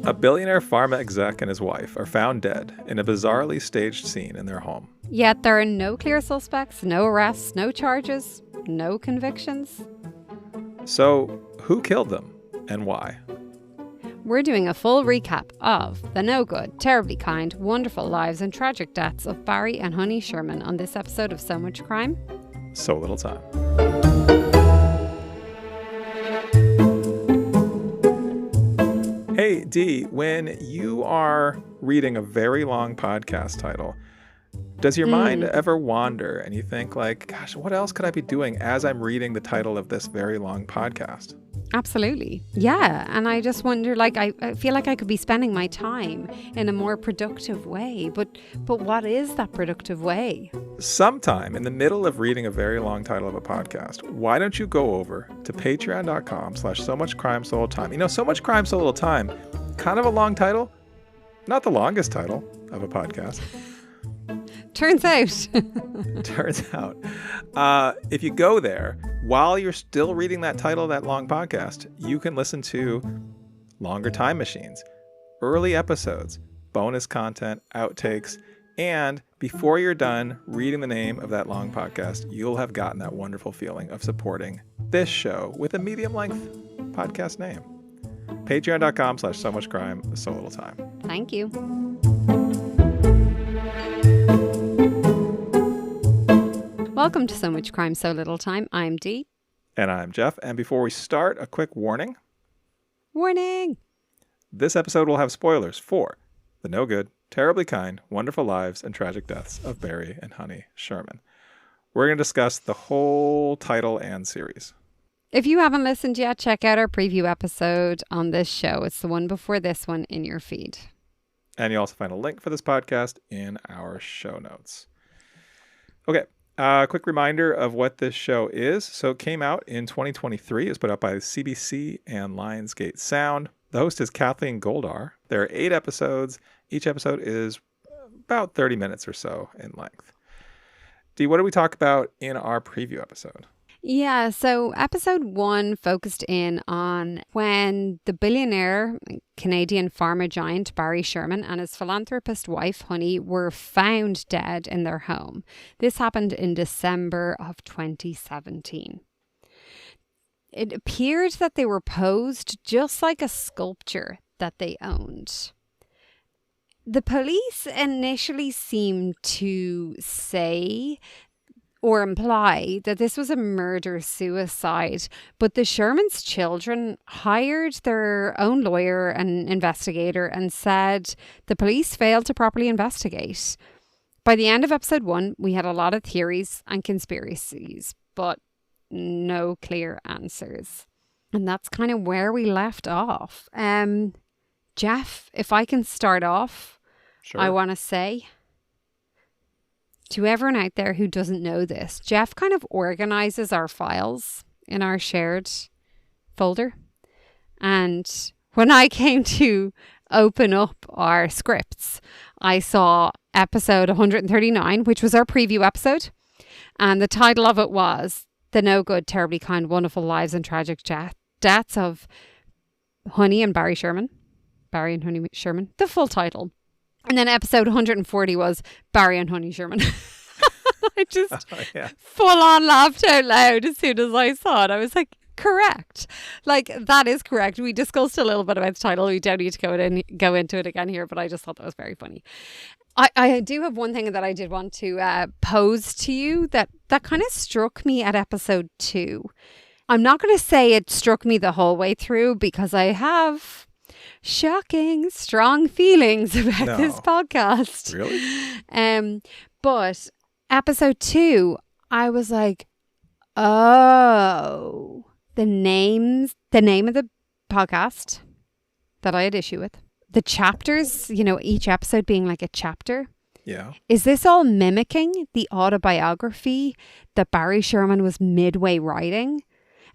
A billionaire pharma exec and his wife are found dead in a bizarrely staged scene in their home. Yet there are no clear suspects, no arrests, no charges, no convictions. So, who killed them and why? We're doing a full recap of the no good, terribly kind, wonderful lives and tragic deaths of Barry and Honey Sherman on this episode of So Much Crime, So Little Time. Hey, Dee, when you are reading a very long podcast title, does your mind ever wander and you think like, gosh, what else could I be doing as I'm reading the title of this very long podcast? Absolutely. Yeah. And I just wonder, like, I feel like I could be spending my time in a more productive way. But what is that productive way? Sometime in the middle of reading a very long title of a podcast, why don't you go over to patreon.com/SoMuchCrime, So Little Time. So Much Crime, So Little Time, kind of a long title, not the longest title of a podcast. Turns out. If you go there, while you're still reading that title of that long podcast, you can listen to longer time machines, early episodes, bonus content, outtakes, and before you're done reading the name of that long podcast, you'll have gotten that wonderful feeling of supporting this show with a medium-length podcast name. Patreon.com/SoMuchCrime, So Little Time. Thank you. Welcome to So Much Crime, So Little Time. I'm Dee. And I'm Jeff. And before we start, a quick warning. Warning! This episode will have spoilers for the no good, terribly kind, wonderful lives and tragic deaths of Barry and Honey Sherman. We're going to discuss the whole title and series. If you haven't listened yet, check out our preview episode on this show. It's the one before this one in your feed. And you'll also find a link for this podcast in our show notes. Okay. Quick reminder of what this show is. So it came out in 2023. It's put out by CBC and Lionsgate Sound. The host is Kathleen Goldhar. There are 8 episodes. Each episode is about 30 minutes or so in length. Dee, what did we talk about in our preview episode? Yeah, so episode 1 focused in on when the billionaire Canadian pharma giant Barry Sherman and his philanthropist wife Honey were found dead in their home. This happened in December of 2017. It appeared that they were posed just like a sculpture that they owned. The police initially seemed to say or imply that this was a murder-suicide, but the Shermans' children hired their own lawyer and investigator and said the police failed to properly investigate. By the end of episode 1, we had a lot of theories and conspiracies, but no clear answers. And that's kind of where we left off. Jeff, if I can start off, Sure. I want to say to everyone out there who doesn't know this, Jeff kind of organizes our files in our shared folder. And when I came to open up our scripts, I saw episode 139, which was our preview episode. And the title of it was The No Good, Terribly Kind, Wonderful Lives and Tragic Deaths of Honey and Barry Sherman. Barry and Honey Sherman, the full title. And then episode 140 was Barry and Honey Sherman. I just full on laughed out loud as soon as I saw it. I was like, correct. Like, that is correct. We discussed a little bit about the title. We don't need to go into it again here, but I just thought that was very funny. I do have one thing that I did want to pose to you that kind of struck me at episode 2. I'm not going to say it struck me the whole way through because I have shocking, strong feelings about this podcast. Really? But episode 2, I was like, oh, the name of the podcast that I had issue with, the chapters, each episode being like a chapter. Yeah. Is this all mimicking the autobiography that Barry Sherman was midway writing?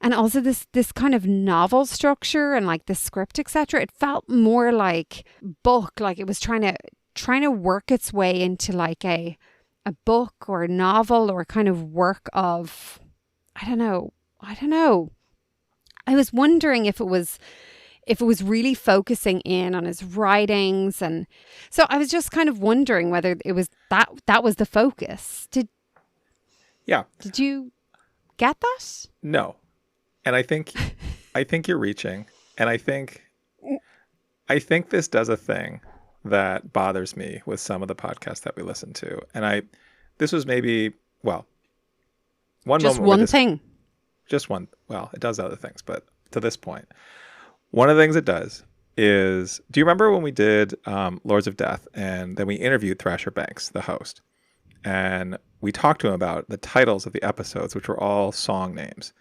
And also this kind of novel structure and like the script, etc. It felt more like book, like it was trying to work its way into like a book or a novel or kind of work of, I don't know. I was wondering if it was if it was really focusing in on his writings. And so I was just kind of wondering whether it was that was the focus. Did you get that? No. And I think you're reaching. And I think this does a thing that bothers me with some of the podcasts that we listen to. And this was maybe, well, one just moment. One thing. Just one. Well, it does other things, but to this point, one of the things it does is, do you remember when we did Lords of Death, and then we interviewed Thrasher Banks, the host, and we talked to him about the titles of the episodes, which were all song names.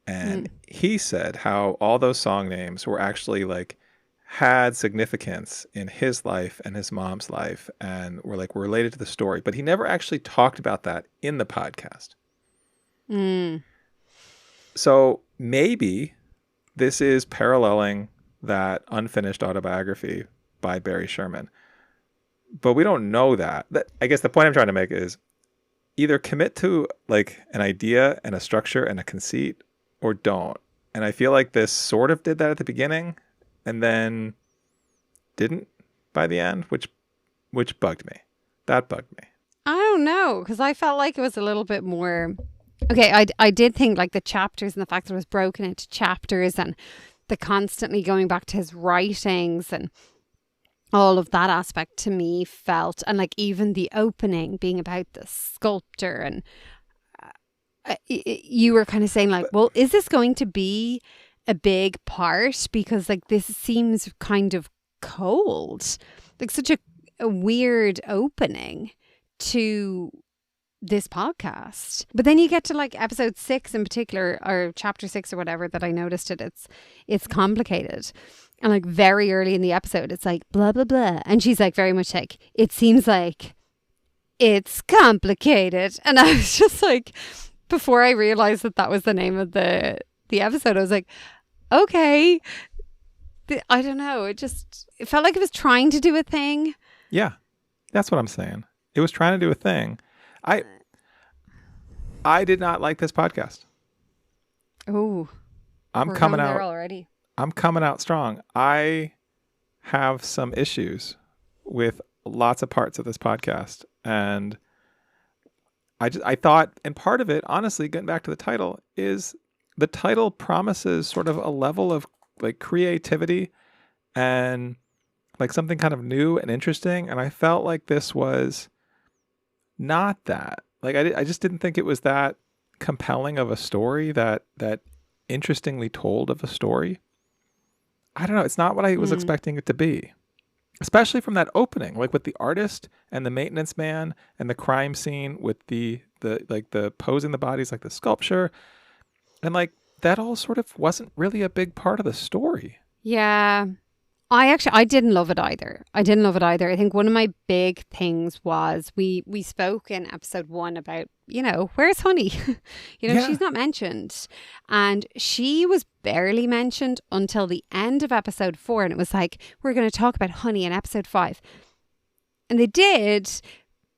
And he said how all those song names were actually like had significance in his life and his mom's life, and were related to the story, but he never actually talked about that in the podcast. So maybe this is paralleling that unfinished autobiography by Barry Sherman, but we don't know that. I guess the point I'm trying to make is either commit to like an idea and a structure and a conceit, or don't. And I feel like this sort of did that at the beginning and then didn't by the end, which bugged me. That bugged me. I don't know, because I felt like it was a little bit more... Okay, I did think like the chapters and the fact that it was broken into chapters and the constantly going back to his writings and all of that aspect to me felt, and like even the opening being about the sculptor, and you were kind of saying like, well, is this going to be a big part? Because like this seems kind of cold, like such a weird opening to this podcast. But then you get to like episode 6 in particular, or chapter 6 or whatever, that I noticed it's complicated. And like very early in the episode, it's like blah, blah, blah. And she's like very much like, it seems like it's complicated. And I was just like, before I realized that was the name of the episode, I was like, okay. I don't know. It felt like it was trying to do a thing. Yeah, that's what I'm saying. It was trying to do a thing. I did not like this podcast. Oh, I'm coming out already. I'm coming out strong. I have some issues with lots of parts of this podcast, and I thought, and part of it, honestly, getting back to the title, is the title promises sort of a level of like creativity and like something kind of new and interesting, and I felt like this was not that. Like I just didn't think it was that compelling of a story, that interestingly told of a story. I don't know. It's not what I was expecting it to be, especially from that opening, like with the artist and the maintenance man and the crime scene with the posing the bodies, like the sculpture, and like that all sort of wasn't really a big part of the story. Yeah. I didn't love it either. I think one of my big things was we spoke in episode 1 about, where's Honey? She's not mentioned. And she was barely mentioned until the end of episode 4. And it was like, we're going to talk about Honey in episode 5. And they did,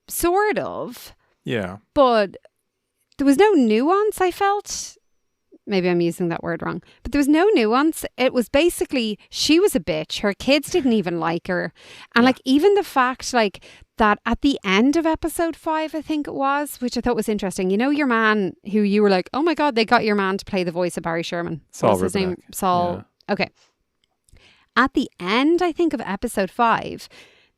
sort of. Yeah. But there was no nuance, I felt. Maybe I'm using that word wrong. But there was no nuance. It was basically, she was a bitch. Her kids didn't even like her. And like even the fact like that at the end of episode 5, I think it was, which I thought was interesting. Your man who you were like, oh my God, they got your man to play the voice of Barry Sherman. Saul What's his name? Rubinek. Saul. Yeah. Okay. At the end, I think, of episode 5,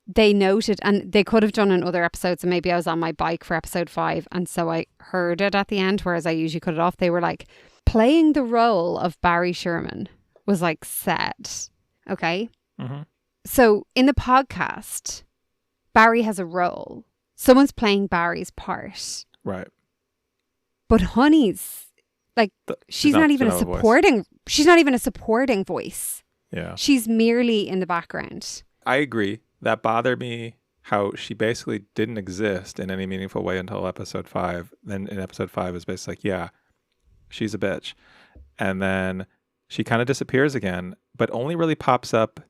they noted, and they could have done in other episodes, and maybe I was on my bike for episode 5, and so I heard it at the end, whereas I usually cut it off. They were like, playing the role of Barry Sherman was like set. Okay. Mm-hmm. So in the podcast, Barry has a role. Someone's playing Barry's part. Right. But Honey's like, she's not even a supporting voice. Yeah. She's merely in the background. I agree. That bothered me, how she basically didn't exist in any meaningful way until episode 5. Then in episode 5 is basically like, yeah, she's a bitch. And then she kind of disappears again, but only really pops up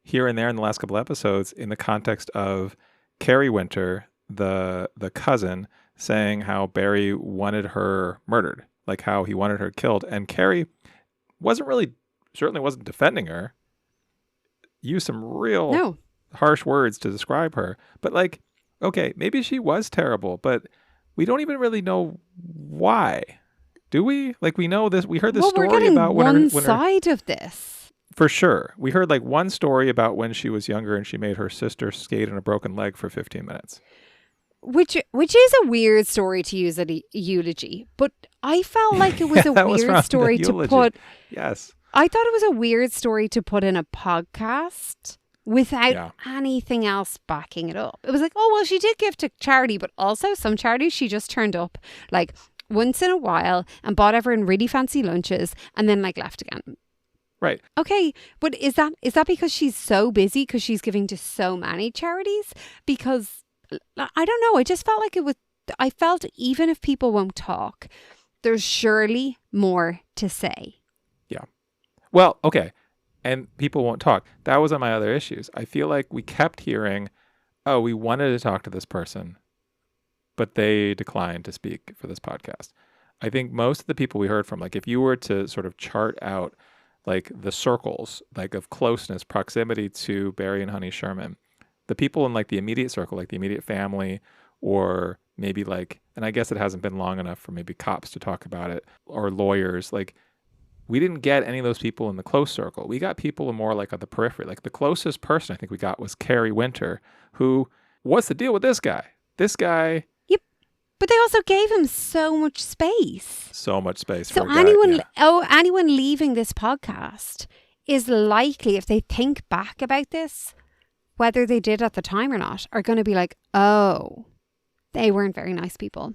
here and there in the last couple episodes in the context of Carrie Winter, the cousin, saying how Barry wanted her murdered, like how he wanted her killed. And Carrie wasn't really certainly wasn't defending her. Used some real No. harsh words to describe her. But like, okay, maybe she was terrible, but we don't even really know why. Do we? Like, we know this. We heard this Well, story we're getting about one side of this. For sure. We heard like one story about when she was younger and she made her sister skate on a broken leg for 15 minutes. Which is a weird story to use at a eulogy, but I felt like it was a weird story to put. Yes. I thought it was a weird story to put in a podcast without anything else backing it up. It was like, oh, well, she did give to charity, but also some charities she just turned up like once in a while and bought everyone really fancy lunches and then like left again. Right. Okay, but is that because she's so busy because she's giving to so many charities? Because I don't know. I just felt like it was. I felt even if people won't talk, there's surely more to say. Yeah. Well, okay. And people won't talk. That was on my other issues. I feel like we kept hearing, oh, we wanted to talk to this person, but they declined to speak for this podcast. I think most of the people we heard from, like if you were to sort of chart out like the circles, like of closeness, proximity to Barry and Honey Sherman, the people in like the immediate circle, like the immediate family, or maybe like, and I guess it hasn't been long enough for maybe cops to talk about it, or lawyers, like we didn't get any of those people in the close circle. We got people more like on the periphery. Like the closest person I think we got was Carrie Winter, who, what's the deal with this guy? This guy. Yep. But they also gave him so much space. So much space. So for a anyone, guy, anyone leaving this podcast is likely, if they think back about this, whether they did at the time or not, are going to be like, oh, they weren't very nice people.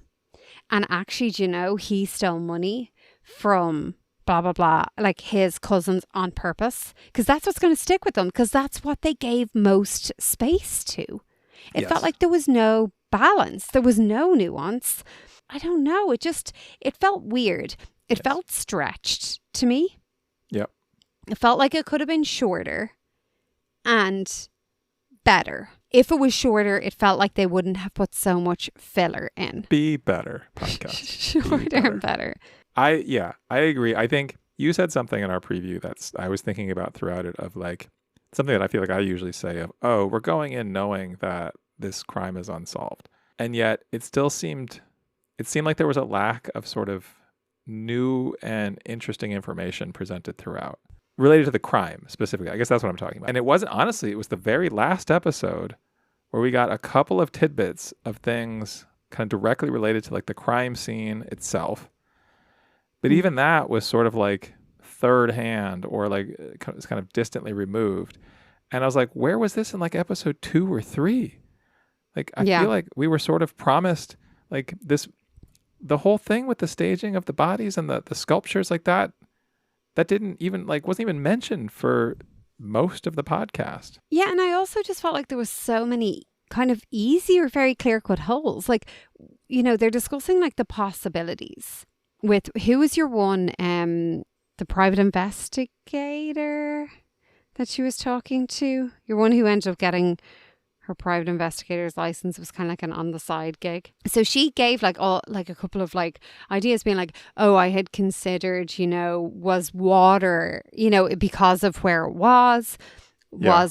And actually, do you know, he stole money from blah, blah, blah, like his cousins on purpose. Because that's what's going to stick with them. Because that's what they gave most space to. It felt like there was no balance. There was no nuance. I don't know. It felt weird. It felt stretched to me. Yep. It felt like it could have been shorter and better. If it was shorter, it felt like they wouldn't have put so much filler in. Be better podcast. Shorter and better. I agree. I think you said something in our preview that's I was thinking about throughout it of like something that I feel like I usually say of, oh, we're going in knowing that this crime is unsolved. And yet it seemed like there was a lack of sort of new and interesting information presented throughout related to the crime specifically. I guess that's what I'm talking about. And it wasn't, honestly, it was the very last episode where we got a couple of tidbits of things kind of directly related to like the crime scene itself. But even that was sort of like third hand or like it's kind of distantly removed. And I was like, where was this in like episode 2 or 3? Like, I feel like we were sort of promised like this, the whole thing with the staging of the bodies and the sculptures like that didn't even like, wasn't even mentioned for most of the podcast. Yeah. And I also just felt like there was so many kind of easy or very clear-cut holes. Like, you know, they're discussing like the possibilities with who was your one, the private investigator that she was talking to, your one who ended up getting her private investigator's license was kind of like an on the side gig. So she gave like a couple of like ideas being like, oh, I had considered, you know, was water, you know, because of where it was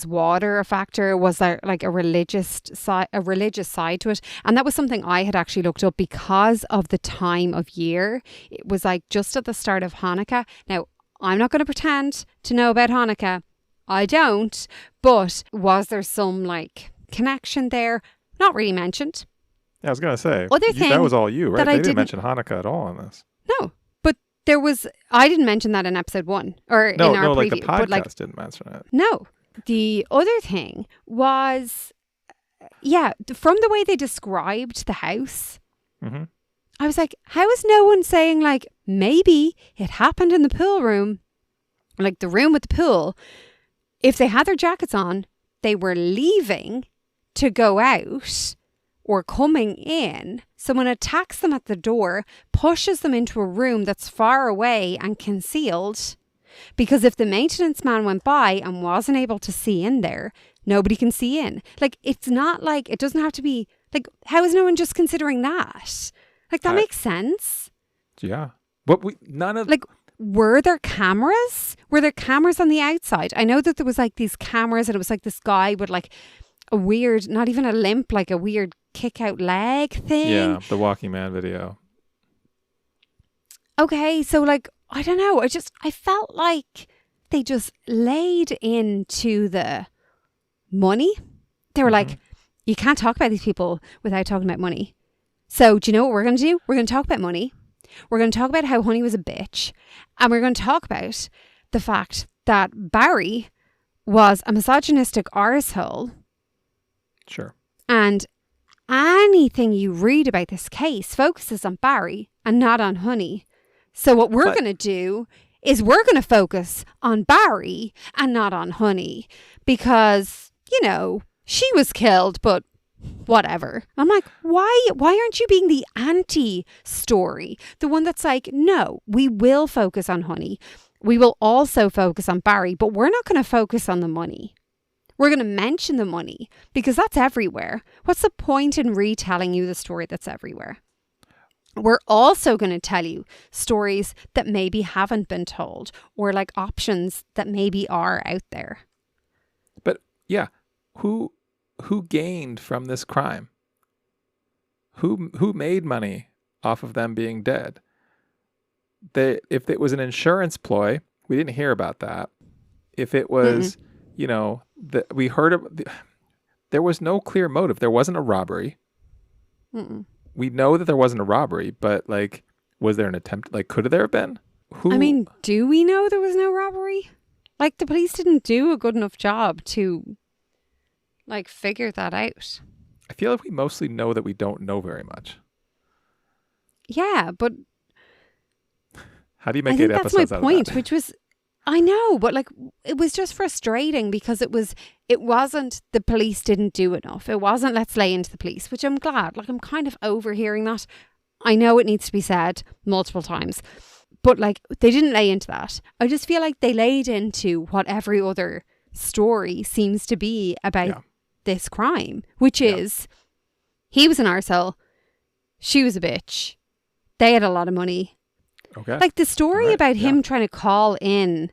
water a factor? Was there like a religious side to it? And that was something I had actually looked up because of the time of year. It was like just at the start of Hanukkah. Now, I'm not going to pretend to know about Hanukkah. I don't. But was there some like connection there? Not really mentioned. Yeah, I was going to say, thing that was all you, right? They didn't mention Hanukkah at all in this. No, but there was, I didn't mention that in episode 1 or in our preview. Like the podcast but like, didn't mention it. No. The other thing was, from the way they described the house, I was like, how is no one saying like, maybe it happened in the pool room, like the room with the pool. If they had their jackets on, they were leaving to go out or coming in. Someone attacks them at the door, pushes them into a room that's far away and concealed. Because if the maintenance man went by and wasn't able to see in there, nobody can see in. Like, it's not like, it doesn't have to be, like, how is no one just considering that? Like, that makes sense. Yeah. But none of, like, were there cameras? Were there cameras on the outside? I know that there was like these cameras and it was like this guy with like a weird, not even a limp, like a weird kick out leg thing. Yeah, the Walking Man video. Okay, so like, I don't know. I felt like they just laid into the money. They were like, you can't talk about these people without talking about money. So do you know what we're going to do? We're going to talk about money. We're going to talk about how Honey was a bitch. And we're going to talk about the fact that Barry was a misogynistic arsehole. Sure. And anything you read about this case focuses on Barry and not on Honey. So what we're going to do is we're going to focus on Barry and not on Honey. Because, you know, she was killed, but whatever. I'm like, why aren't you being the anti-story? The one that's like, no, we will focus on Honey. We will also focus on Barry, but we're not going to focus on the money. We're going to mention the money because that's everywhere. What's the point in retelling you the story that's everywhere? We're also going to tell you stories that maybe haven't been told or like options that maybe are out there. But yeah, who gained from this crime? Who made money off of them being dead? If it was an insurance ploy, we didn't hear about that. If it was, you know, we heard of, there was no clear motive. There wasn't a robbery. We know that there wasn't a robbery, but like, was there an attempt? Like, could there have been? I mean, do we know there was no robbery? Like, the police didn't do a good enough job to like figure that out. I feel like we mostly know that we don't know very much. Yeah, but how do you make 8 episodes out of that? That's my point, which was, I know, but like, it was just frustrating because it wasn't the police didn't do enough. It wasn't let's lay into the police, which I'm glad. Like, I'm kind of overhearing that. I know it needs to be said multiple times, but like, they didn't lay into that. I just feel like they laid into what every other story seems to be about this crime, which is he was an arsehole, she was a bitch, they had a lot of money. Okay. Like the story about him trying to call in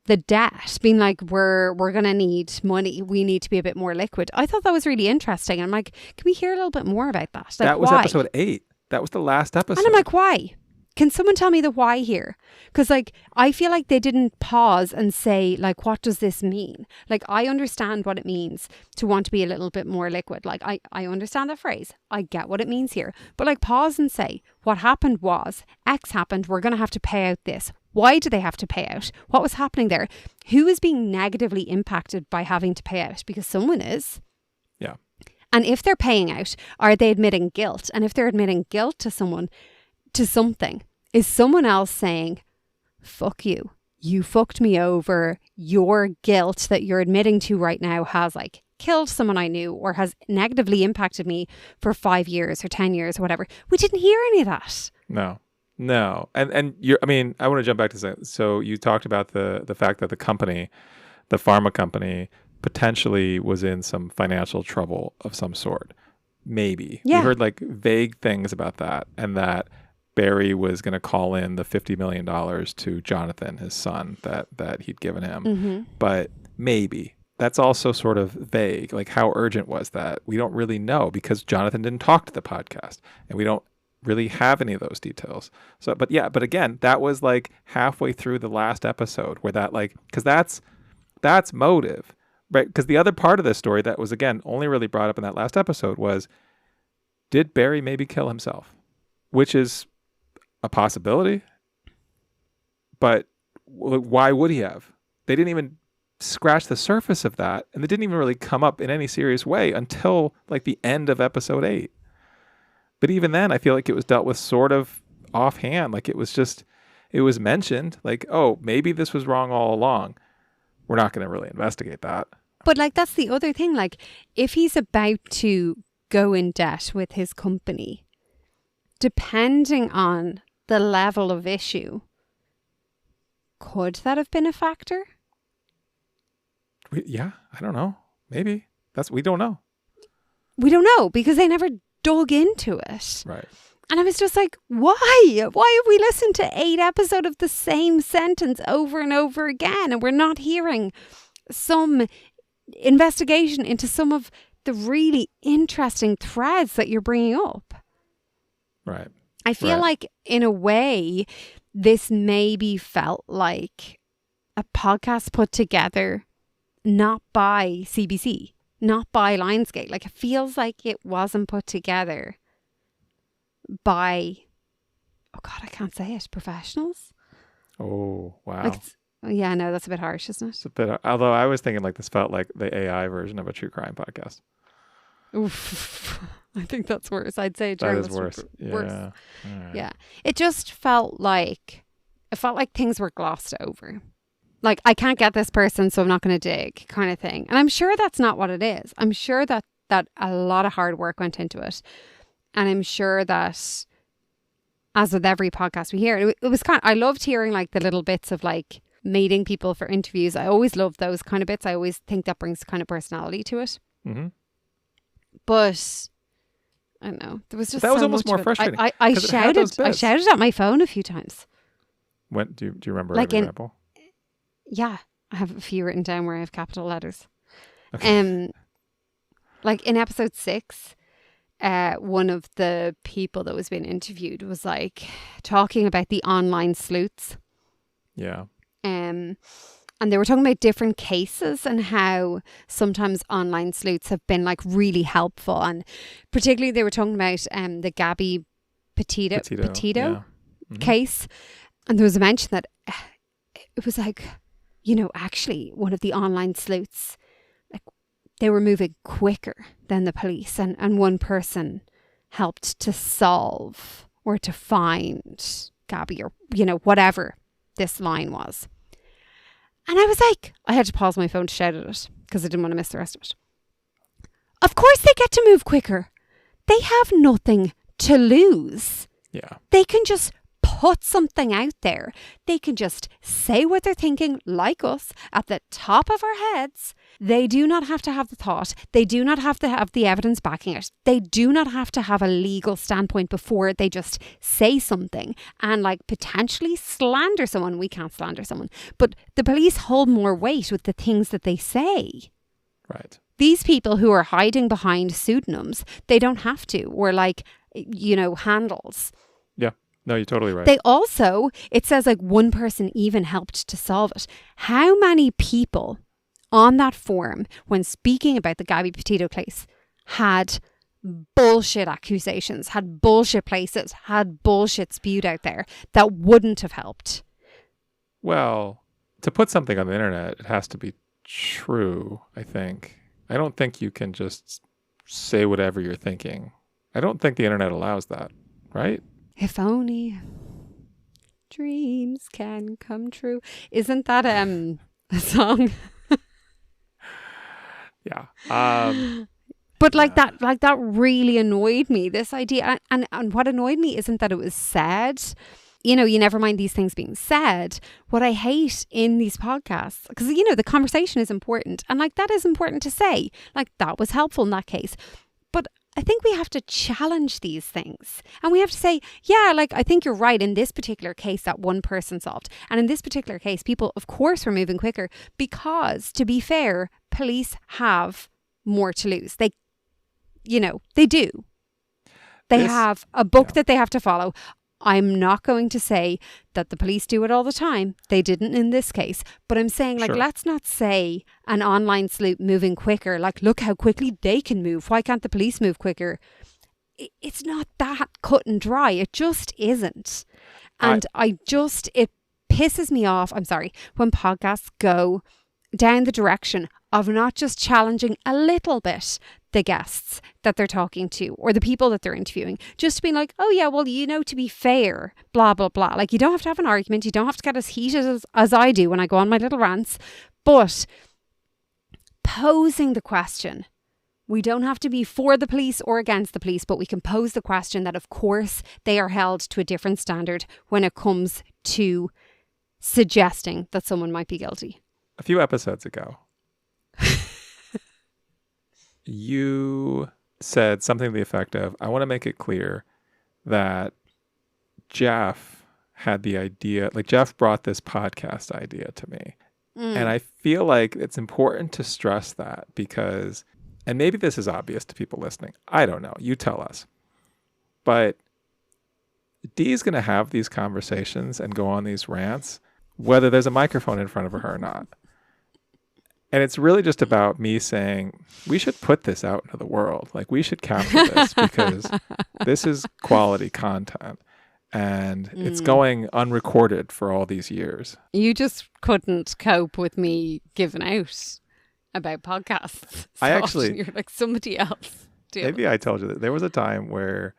the debt, being like, we're going to need money. We need to be a bit more liquid. I thought that was really interesting. I'm like, can we hear a little bit more about that? Like, that was why? episode 8. That was the last episode. And I'm like, why? Can someone tell me the why here? Because like, I feel like they didn't pause and say, like, what does this mean? Like, I understand what it means to want to be a little bit more liquid. Like, I understand the phrase. I get what it means here. But like, pause and say, what happened was X happened. We're going to have to pay out this. Why do they have to pay out? What was happening there? Who is being negatively impacted by having to pay out? Because someone is. Yeah. And if they're paying out, are they admitting guilt? And if they're admitting guilt to someone, to something, is someone else saying, fuck you, you fucked me over, your guilt that you're admitting to right now has like killed someone I knew or has negatively impacted me for 5 years or 10 years or whatever. We didn't hear any of that. No. And you're, I mean, I want to jump back to say, so you talked about the fact that the company, the pharma company, potentially was in some financial trouble of some sort. Maybe. Yeah. We heard like vague things about that, and that Barry was going to call in the $50 million to Jonathan, his son, that he'd given him. But maybe. That's also sort of vague. Like, how urgent was that? We don't really know because Jonathan didn't talk to the podcast, and we don't really have any of those details. So, but again, that was like halfway through the last episode where that, like, because that's motive, right? Because the other part of this story that was, again, only really brought up in that last episode was, did Barry maybe kill himself? Which is a possibility, but why would he have? They didn't even scratch the surface of that, and it didn't even really come up in any serious way until like the end of episode 8. But even then, I feel like it was dealt with sort of offhand. Like it was mentioned like, oh, maybe this was wrong all along. We're not going to really investigate that. But like, that's the other thing. Like, if he's about to go in debt with his company, depending on the level of issue, could that have been a factor? Yeah, I don't know. Maybe. We don't know. We don't know because they never dug into it. Right. And I was just like, why? Why have we listened to 8 episodes of the same sentence over and over again? And we're not hearing some investigation into some of the really interesting threads that you're bringing up. Right. I feel like, in a way, this maybe felt like a podcast put together not by CBC, not by Lionsgate. Like, it feels like it wasn't put together by, oh God, I can't say it, professionals. Oh, wow. Like, yeah, no, that's a bit harsh, isn't it? It's a bit, although I was thinking like this felt like the AI version of a true crime podcast. Oof. I think that's worse. I'd say That is journalists worse. were worse. Yeah. All right. Yeah. It just felt like things were glossed over. Like, I can't get this person, so I'm not going to dig, kind of thing. And I'm sure that's not what it is. I'm sure that a lot of hard work went into it. And I'm sure that, as with every podcast we hear, it was I loved hearing like the little bits of like meeting people for interviews. I always love those kind of bits. I always think that brings kind of personality to it. Mm-hmm. But I don't know. There was just that was so almost much more of it. frustrating. I shouted. I shouted at my phone a few times. When do you remember Like an example? Yeah, I have a few written down where I have capital letters. Okay. Like in episode 6, one of the people that was being interviewed was like talking about the online sleuths. Yeah. And they were talking about different cases and how sometimes online sleuths have been like really helpful. And particularly they were talking about the Gabby Petito Yeah. Mm-hmm. case. And there was a mention that it was like, actually one of the online sleuths, like they were moving quicker than the police. And one person helped to solve or to find Gabby or, whatever this line was. And I was like, I had to pause my phone to shout at it because I didn't want to miss the rest of it. Of course they get to move quicker. They have nothing to lose. Yeah. They can just put something out there. They can just say what they're thinking, like us, at the top of our heads. They do not have to have the thought. They do not have to have the evidence backing it. They do not have to have a legal standpoint before they just say something and like potentially slander someone. We can't slander someone, but the police hold more weight with the things that they say. Right. These people who are hiding behind pseudonyms, they don't have to, or like, handles. Yeah. No, you're totally right. They also, it says like one person even helped to solve it. How many people on that forum, when speaking about the Gabby Petito case, had bullshit accusations, had bullshit places, had bullshit spewed out there that wouldn't have helped? Well, to put something on the internet, it has to be true, I think. I don't think you can just say whatever you're thinking. I don't think the internet allows that, right? If only dreams can come true. Isn't that a song? Yeah. But that really annoyed me, this idea. And what annoyed me isn't that it was said. You never mind these things being said. What I hate in these podcasts, because, the conversation is important. And like, that is important to say. Like, that was helpful in that case. But I think we have to challenge these things. And we have to say, yeah, like, I think you're right in this particular case that one person solved. And in this particular case, people, of course, were moving quicker because, to be fair, police have more to lose. They do. They have a book that they have to follow. I'm not going to say that the police do it all the time. They didn't in this case. But I'm saying, like, let's not say an online sleuth moving quicker. Like, look how quickly they can move. Why can't the police move quicker? It's not that cut and dry. It just isn't. And it pisses me off. I'm sorry. When podcasts go down the direction of not just challenging a little bit the guests that they're talking to or the people that they're interviewing, just being like, oh yeah, well, to be fair, blah, blah, blah. Like, you don't have to have an argument. You don't have to get as heated as I do when I go on my little rants, but posing the question. We don't have to be for the police or against the police, but we can pose the question that, of course, they are held to a different standard when it comes to suggesting that someone might be guilty. A few episodes ago, you said something to the effect of, I want to make it clear that Jeff had the idea, like Jeff brought this podcast idea to me. And I feel like it's important to stress that because, and maybe this is obvious to people listening. I don't know. You tell us. But Dee's going to have these conversations and go on these rants, whether there's a microphone in front of her or not. And it's really just about me saying, we should put this out into the world. Like, we should capture this because this is quality content. And it's going unrecorded for all these years. You just couldn't cope with me giving out about podcasts. You're like somebody else. Maybe I told you that there was a time where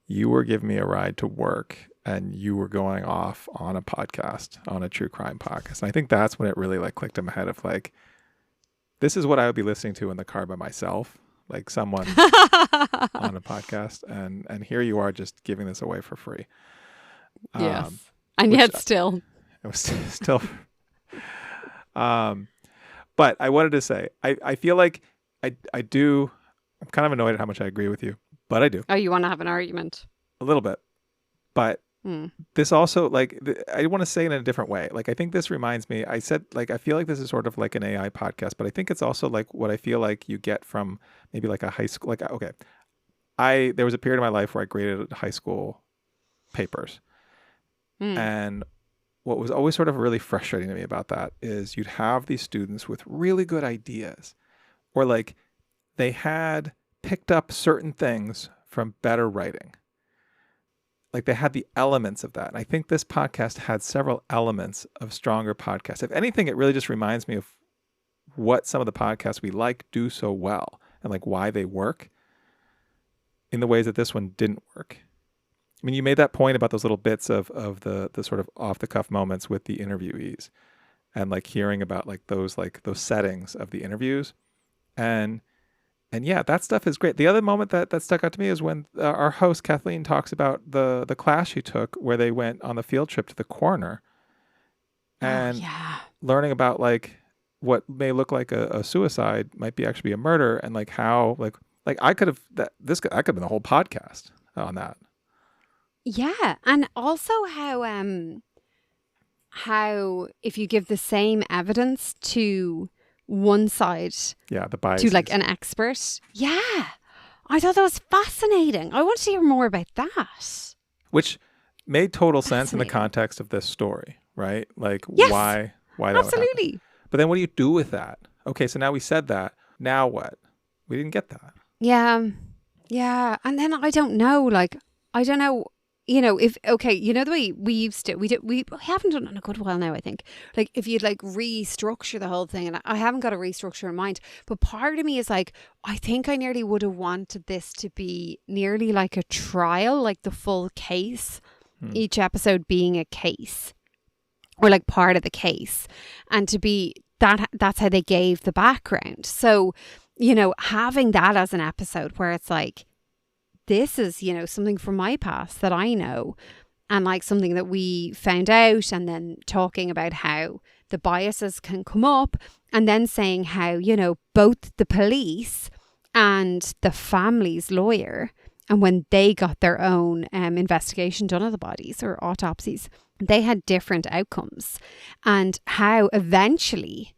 you were giving me a ride to work and you were going off on a podcast, on a true crime podcast. And I think that's when it really like clicked in my head of like, this is what I would be listening to in the car by myself, like someone on a podcast. And here you are just giving this away for free. Yes. And yet still. It was still. But I wanted to say, I feel like I do. I'm kind of annoyed at how much I agree with you, but I do. Oh, you want to have an argument? A little bit. But this also, like, I want to say it in a different way. Like, I think this reminds me, I said, like, I feel like this is sort of like an AI podcast, but I think it's also like what I feel like you get from maybe like a high school. Like, okay, there was a period of my life where I graded high school papers. And what was always sort of really frustrating to me about that is you'd have these students with really good ideas, or like they had picked up certain things from better writing. Like they had the elements of that. And I think this podcast had several elements of stronger podcasts. If anything, it really just reminds me of what some of the podcasts we like do so well and like why they work in the ways that this one didn't work. I mean, you made that point about those little bits of the sort of off the cuff moments with the interviewees and like hearing about like those settings of the interviews. And yeah, that stuff is great. The other moment that stuck out to me is when our host Kathleen talks about the class she took where they went on the field trip to the coroner and learning about like what may look like a suicide might be actually a murder, and like how like I could have I could have been the whole podcast on that. Yeah, and also how if you give the same evidence to one side, the bias to like an expert, I thought that was fascinating. I want to hear more about that. Which made total sense in the context of this story, right? Like why that absolutely would happen. But then what do you do with that? Okay, so now we said that. Now what? We didn't get that. Yeah, and then I don't know. Like I don't know. You know, the way we used to, we haven't done it in a good while now, I think. Like, if you'd like restructure the whole thing, and I haven't got a restructure in mind, but part of me is like, I think I nearly would have wanted this to be nearly like a trial, like the full case, each episode being a case, or like part of the case, and to be that's how they gave the background. So, you know, having that as an episode where it's like, this is, you know, something from my past that I know, and like something that we found out, and then talking about how the biases can come up, and then saying how, you know, both the police and the family's lawyer, and when they got their own investigation done of the bodies or autopsies, they had different outcomes, and how eventually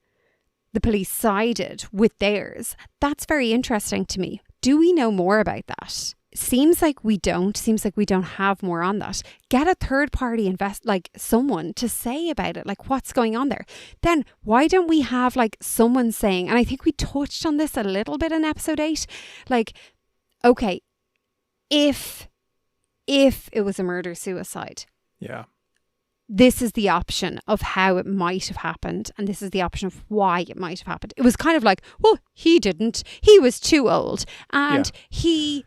the police sided with theirs. That's very interesting to me. Do we know more about that? Seems like we don't have more on that. Get a third party like someone to say about it, like what's going on there. Then why don't we have like someone saying, and I think we touched on this a little bit in episode 8, like, okay, if it was a murder suicide, this is the option of how it might have happened, and this is the option of why it might have happened. It was kind of like, well, he didn't, he was too old, and he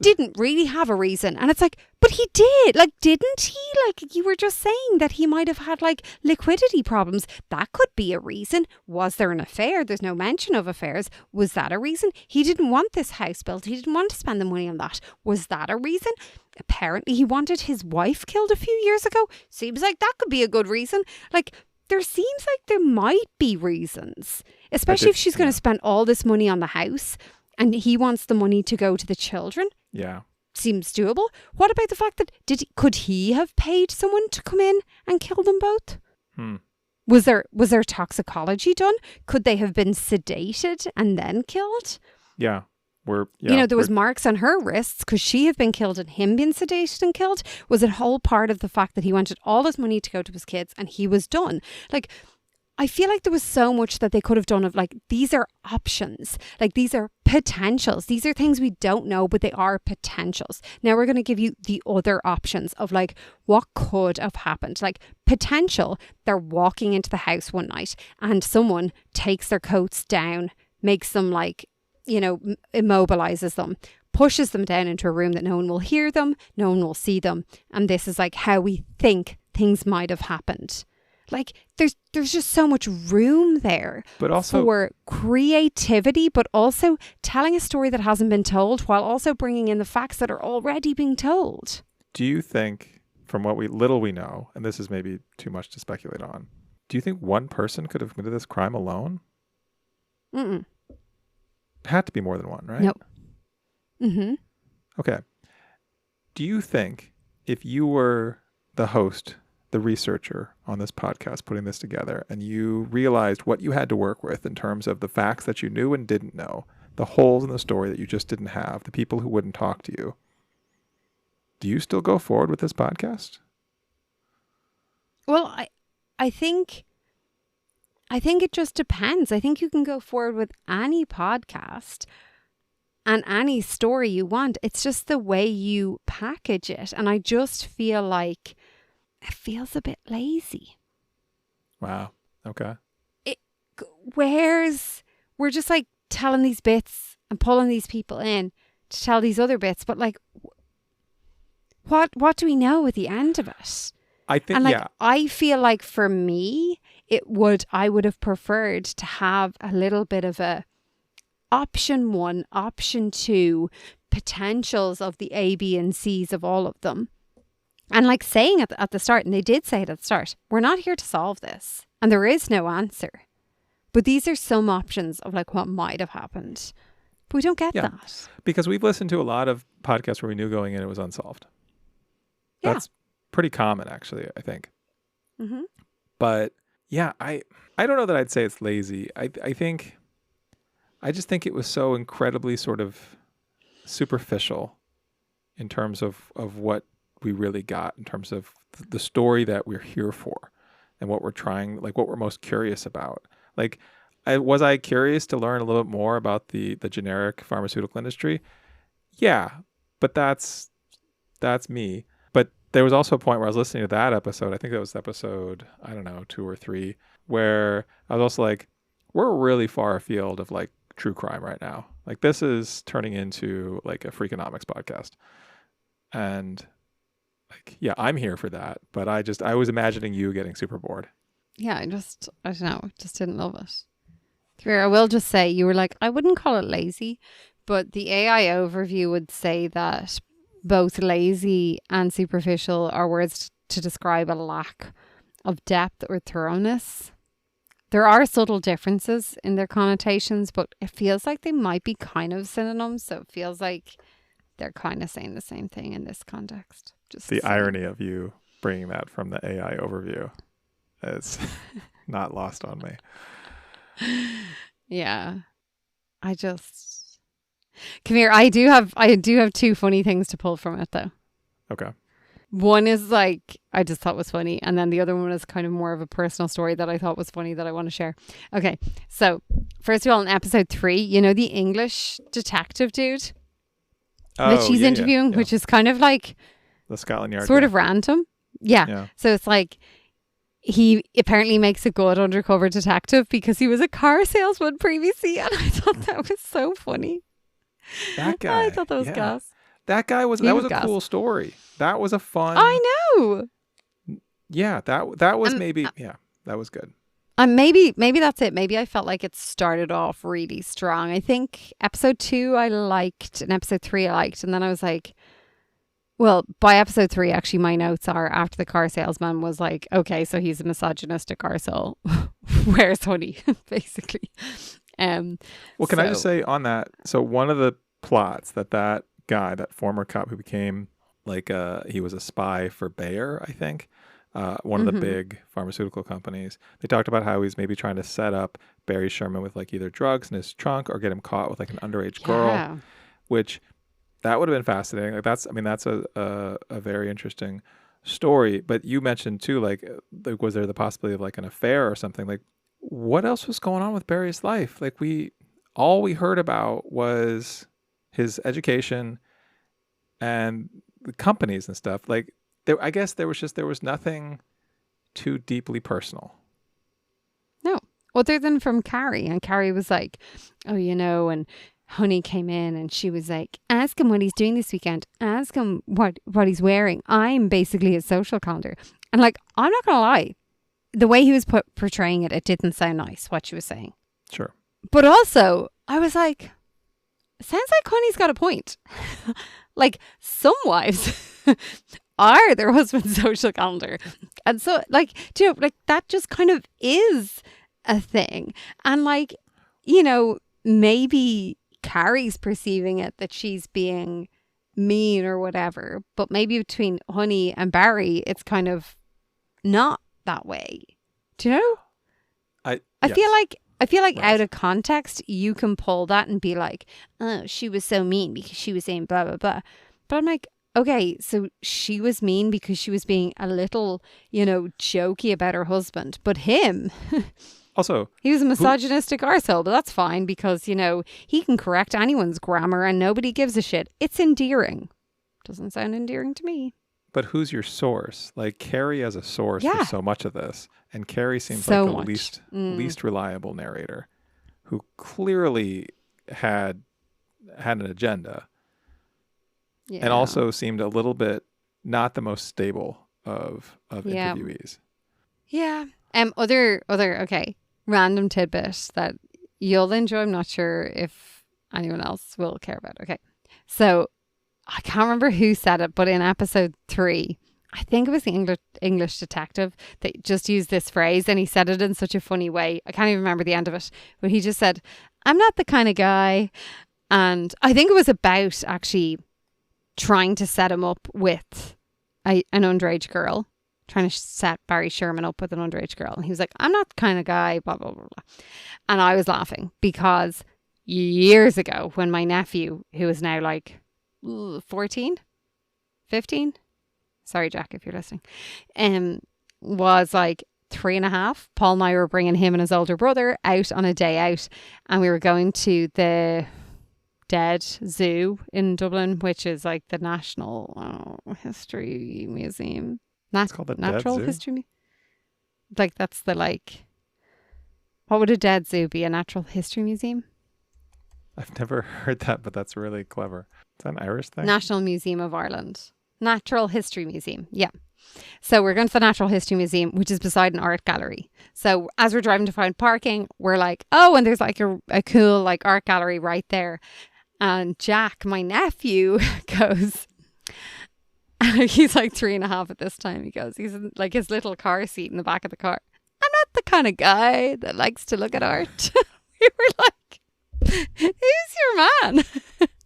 didn't really have a reason. And it's like, but he did. Like, didn't he? Like, you were just saying that he might have had like liquidity problems. That could be a reason. Was there an affair? There's no mention of affairs. Was that a reason? He didn't want this house built. He didn't want to spend the money on that. Was that a reason? Apparently he wanted his wife killed a few years ago. Seems like that could be a good reason. Like, there seems like there might be reasons, especially if she's going to spend all this money on the house and he wants the money to go to the children. Yeah. seems doable. What about the fact that could he have paid someone to come in and kill them both? Was there toxicology done? Could they have been sedated and then killed? Yeah. There was marks on her wrists. Could she have been killed and him being sedated and killed? Was it whole part of the fact that he wanted all his money to go to his kids and he was done? Like, I feel like there was so much that they could have done of like, these are options. Like, these are potentials. These are things we don't know, but they are potentials. Now we're going to give you the other options of like, what could have happened. Like, potential, they're walking into the house one night and someone takes their coats down, makes them like, immobilizes them, pushes them down into a room that no one will hear them, no one will see them. And this is like how we think things might have happened. Like, there's just so much room there, but also for creativity, but also telling a story that hasn't been told while also bringing in the facts that are already being told. Do you think, from what little we know, and this is maybe too much to speculate on, do you think one person could have committed this crime alone? Mm-mm. It had to be more than one, right? Nope. Mm-hmm. Okay. Do you think if you were the host, the researcher on this podcast putting this together, and you realized what you had to work with in terms of the facts that you knew and didn't know, the holes in the story that you just didn't have, the people who wouldn't talk to you, do you still go forward with this podcast? Well, I think it just depends. I think you can go forward with any podcast and any story you want. It's just the way you package it. And I just feel like it feels a bit lazy. Wow. Okay. We're just like telling these bits and pulling these people in to tell these other bits. But like, what do we know at the end of it? I think, and like, yeah. I feel like for me, I would have preferred to have a little bit of a option 1, option 2, potentials of the A, B, and C's of all of them. And like saying at the start, and they did say it at the start, we're not here to solve this. And there is no answer. But these are some options of like what might have happened. But we don't get that. Because we've listened to a lot of podcasts where we knew going in it was unsolved. Yeah. That's pretty common, actually, I think. Mm-hmm. But yeah, I don't know that I'd say it's lazy. I just think it was so incredibly sort of superficial in terms of what we really got, in terms of the story that we're here for and what we're trying, like what we're most curious about. Like, was I curious to learn a little bit more about the generic pharmaceutical industry? Yeah, but that's me. But there was also a point where I was listening to that episode. I think that was episode, 2 or 3, where I was also like, we're really far afield of like true crime right now. Like, this is turning into like a Freakonomics podcast. And like, yeah, I'm here for that. But I was imagining you getting super bored. Yeah, I don't know, just didn't love it. I will just say, you were like, I wouldn't call it lazy, but the AI overview would say that both lazy and superficial are words to describe a lack of depth or thoroughness. There are subtle differences in their connotations, but it feels like they might be kind of synonyms. So it feels like they're kind of saying the same thing in this context. Just the irony of you bringing that from the AI overview is not lost on me. Yeah. Come here. I do have 2 funny things to pull from it though. Okay. One is like, I just thought was funny. And then the other one is kind of more of a personal story that I thought was funny that I want to share. Okay. So first of all, in episode 3, you know, the English detective dude that she's interviewing, which is kind of like the Scotland Yard sort of random. Yeah. So it's like, he apparently makes a good undercover detective because he was a car salesman previously. And I thought that was so funny. That guy. I thought that was gas. That guy was, that was a cool story. That was a fun. I know. Yeah, that was maybe, that was good. Maybe that's it. Maybe I felt like it started off really strong. I think episode 2 I liked and episode 3 I liked. And then I was like, well, by episode 3, actually, my notes are after the car salesman was like, okay, so he's a misogynistic arsehole. Where's honey, basically. Well, can I just say on that? So one of the plots that guy, that former cop who became like he was a spy for Bayer, I think, one of the big pharmaceutical companies. They talked about how he's maybe trying to set up Barry Sherman with like either drugs in his trunk or get him caught with like an underage girl, which that would have been fascinating. Like that's a very interesting story. But you mentioned too, like was there the possibility of like an affair or something? Like what else was going on with Barry's life? Like all we heard about was his education and the companies and stuff. Like I guess there was nothing too deeply personal. No, other than from Carrie. And Carrie was like, oh, and Honey came in and she was like, ask him what he's doing this weekend. Ask him what he's wearing. I'm basically his social calendar. And like, I'm not going to lie. The way he was portraying it didn't sound nice, what she was saying. Sure. But also, I was like, sounds like Honey's got a point. Like, some wives are their husband's social calendar. And so, like, that just kind of is a thing. And like, maybe Carrie's perceiving it that she's being mean or whatever. But maybe between Honey and Barry, it's kind of not that way. Do you know? I feel like right. Out of context, you can pull that and be like, oh, she was so mean because she was saying blah, blah, blah. But I'm like, okay, so she was mean because she was being a little, jokey about her husband. But him, also, he was a misogynistic arsehole, but that's fine because, he can correct anyone's grammar and nobody gives a shit. It's endearing. Doesn't sound endearing to me. But who's your source? Like Carrie as a source for so much of this. And Carrie seems so like the least reliable narrator who clearly had an agenda. Yeah. And also seemed a little bit not the most stable of interviewees. Yeah. Other okay, random tidbit that you'll enjoy. I'm not sure if anyone else will care about. Okay. So I can't remember who said it, but in episode 3, I think it was the English detective that just used this phrase, and he said it in such a funny way. I can't even remember the end of it, but he just said, I'm not the kind of guy. And I think it was about actually trying to set him up with an underage girl, trying to set Barry Sherman up with an underage girl. And he was like, I'm not the kind of guy, blah, blah, blah, blah. And I was laughing because years ago when my nephew, who is now like 14, 15, sorry, Jack, if you're listening, was like 3.5. Paul and I were bringing him and his older brother out on a day out, and we were going to the Dead Zoo in Dublin, which is like the National History Museum. It's called the Natural Dead Zoo? History. Like that's the what would a dead zoo be? A natural history museum? I've never heard that, but that's really clever. Is that an Irish thing? National Museum of Ireland. Natural History Museum. Yeah. So we're going to the Natural History Museum, which is beside an art gallery. So as we're driving to find parking, we're like, oh, and there's like a cool like art gallery right there. And Jack, my nephew, goes, he's like 3.5 at this time. He goes, he's in like his little car seat in the back of the car. I'm not the kind of guy that likes to look at art. We were like, who's your man?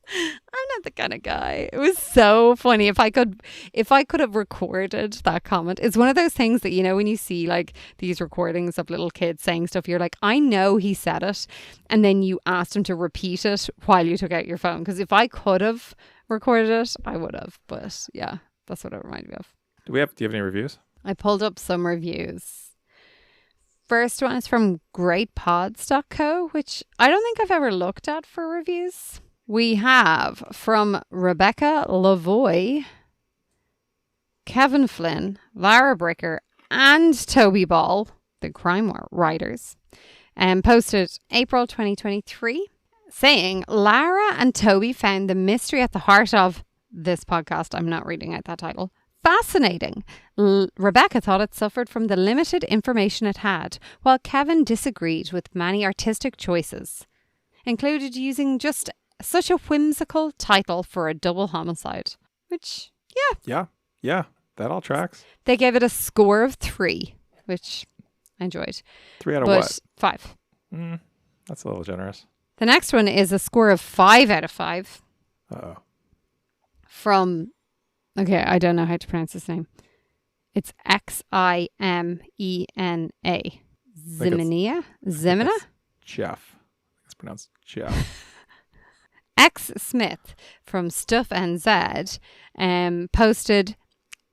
I'm not the kind of guy. It was so funny. If I could have recorded that comment, it's one of those things that, when you see like these recordings of little kids saying stuff, you're like, I know he said it. And then you asked him to repeat it while you took out your phone. Because if I could have recorded it, I would have. But yeah, that's what it reminded me of. Do you have any reviews? I pulled up some reviews. First one is from greatpods.co, which I don't think I've ever looked at for reviews. We have from Rebecca Lavoie, Kevin Flynn, Lara Bricker, and Toby Ball, the crime writers, posted April 2023, saying Lara and Toby found the mystery at the heart of this podcast. I'm not reading out that title. Fascinating. Rebecca thought it suffered from the limited information it had, while Kevin disagreed with many artistic choices, included using just such a whimsical title for a double homicide. Which, yeah, that all tracks. They gave it a score of 3, which I enjoyed. 3 out of what? 5. That's a little generous. The next one is a score of 5 out of 5. Uh-oh. from, okay, I don't know how to pronounce his name. It's Ximena. Zimina? Jeff. It's pronounced Jeff. X Smith from Stuff NZ posted,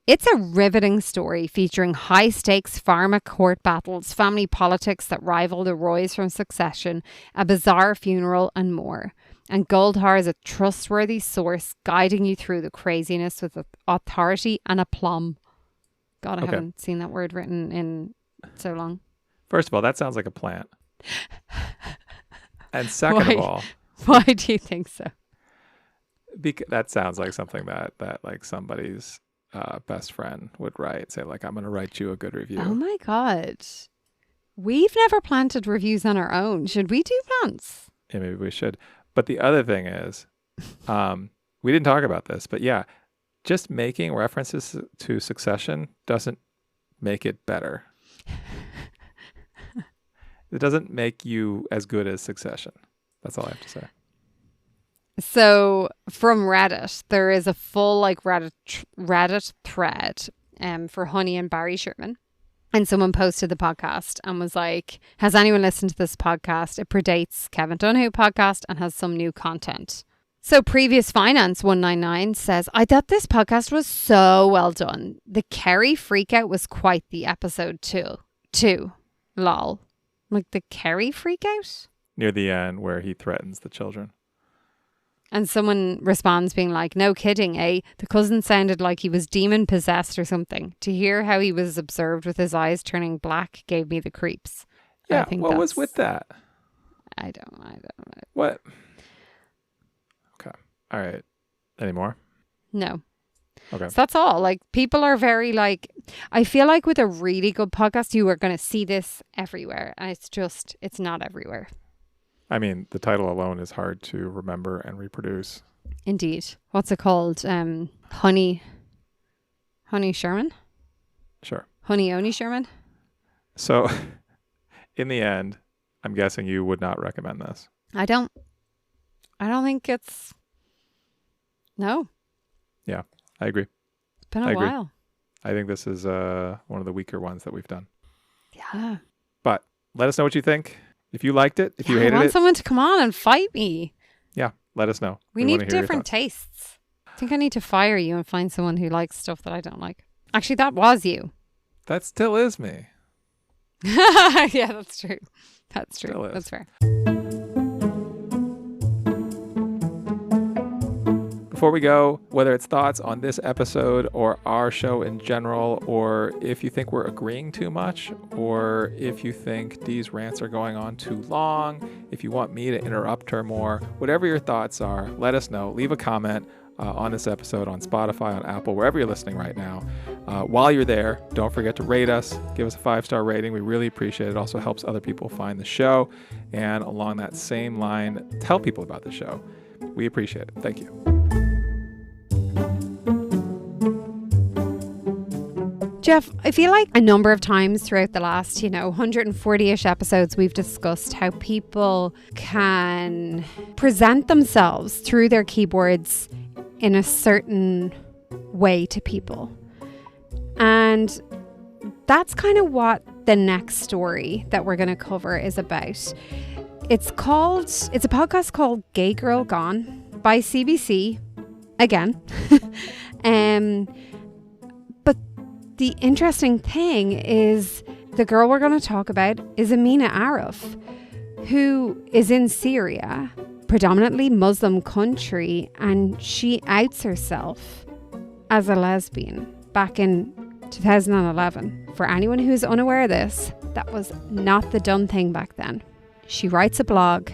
"It's a riveting story featuring high-stakes pharma court battles, family politics that rival the Roys from Succession, a bizarre funeral and more. And Goldhar is a trustworthy source guiding you through the craziness with authority and aplomb." God, I haven't seen that word written in so long. First of all, that sounds like a plant. And second of all... Why do you think so? Because that sounds like something that like somebody's best friend would write. Say like, I'm going to write you a good review. Oh my God. We've never planted reviews on our own. Should we do plants? Yeah, maybe we should. But the other thing is, we didn't talk about this, but yeah, just making references to Succession doesn't make it better. It doesn't make you as good as Succession. That's all I have to say. So from Reddit, there is a full like Reddit thread for Honey and Barry Sherman. And someone posted the podcast and was like, has anyone listened to this podcast? It predates Kevin Dunhu podcast and has some new content. So Previous Finance 199 says, I thought this podcast was so well done. The Kerry freakout was quite the episode too. Lol. Like the Kerry freakout? Near the end where he threatens the children. And someone responds being like, no kidding, eh? The cousin sounded like he was demon possessed or something. To hear how he was observed with his eyes turning black gave me the creeps. Yeah, I think what was with that? I don't know. What? Okay. All right. Any more? No. Okay. So that's all. Like, people are very like, I feel like with a really good podcast, you are going to see this everywhere. And it's not everywhere. I mean, the title alone is hard to remember and reproduce. Indeed. What's it called? Honey Sherman? Sure. Honey Oni Sherman? So, in the end, I'm guessing you would not recommend this. I don't think it's... No. Yeah, I agree. It's been a while. I think this is one of the weaker ones that we've done. Yeah. But let us know what you think. If you liked it, if you hated it. I want someone to come on and fight me. Yeah, let us know. We need different tastes. I think I need to fire you and find someone who likes stuff that I don't like. Actually, that was you. That still is me. Yeah, that's true. That's true. That's fair. Before we go, whether it's thoughts on this episode or our show in general, or if you think we're agreeing too much, or if you think Dee's rants are going on too long, if you want me to interrupt her more, whatever your thoughts are, let us know. Leave a comment on this episode on Spotify, on Apple, wherever you're listening right now. While you're there, don't forget to rate us. Give us a 5-star rating. We really appreciate it. It also helps other people find the show. And along that same line, tell people about the show. We appreciate it. Thank you. Jeff, I feel like a number of times throughout the last, 140-ish episodes, we've discussed how people can present themselves through their keyboards in a certain way to people. And that's kind of what the next story that we're going to cover is about. It's a podcast called Gay Girl Gone by CBC, again. But the interesting thing is the girl we're going to talk about is Amina Arif, who is in Syria, predominantly Muslim country, and she outs herself as a lesbian back in 2011. For anyone who's unaware of this, that was not the done thing back then. She writes a blog.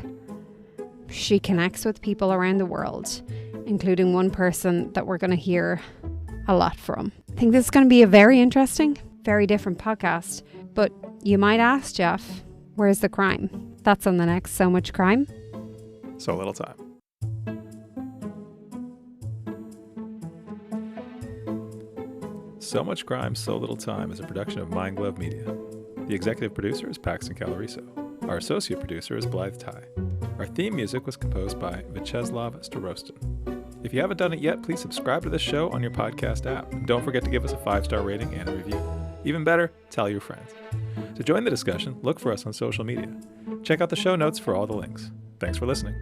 She connects with people around the world, including one person that we're going to hear a lot from. I think this is going to be a very interesting, very different podcast. But you might ask, Jeff, where's the crime? That's on the next So Much Crime, So Little Time. So Much Crime, So Little Time is a production of Mind Glove Media. The executive producer is Paxton Caloriso. Our associate producer is Blythe Ty. Our theme music was composed by Vyacheslav Starostin. If you haven't done it yet, please subscribe to this show on your podcast app. And don't forget to give us a 5-star rating and a review. Even better, tell your friends. To join the discussion, look for us on social media. Check out the show notes for all the links. Thanks for listening.